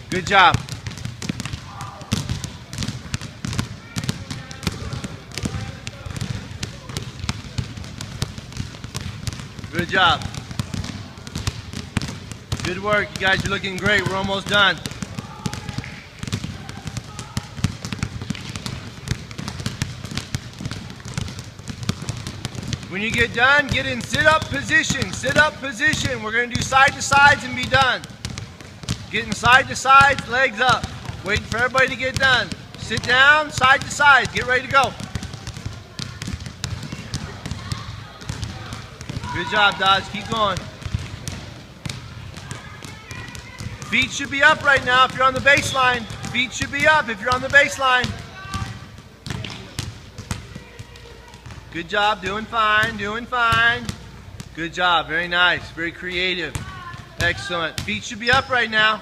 Good job. Good job. Good work. You guys are looking great. We're almost done. When you get done, get in sit-up position. Sit-up position. We're going to do side to sides and be done. Getting side to sides, legs up. Waiting for everybody to get done. Sit down, side to side. Get ready to go. Good job, Dodge. Keep going. Feet should be up right now if you're on the baseline. Feet should be up if you're on the baseline. Good job. Doing fine. Doing fine. Good job. Very nice. Very creative. Excellent. Feet should be up right now.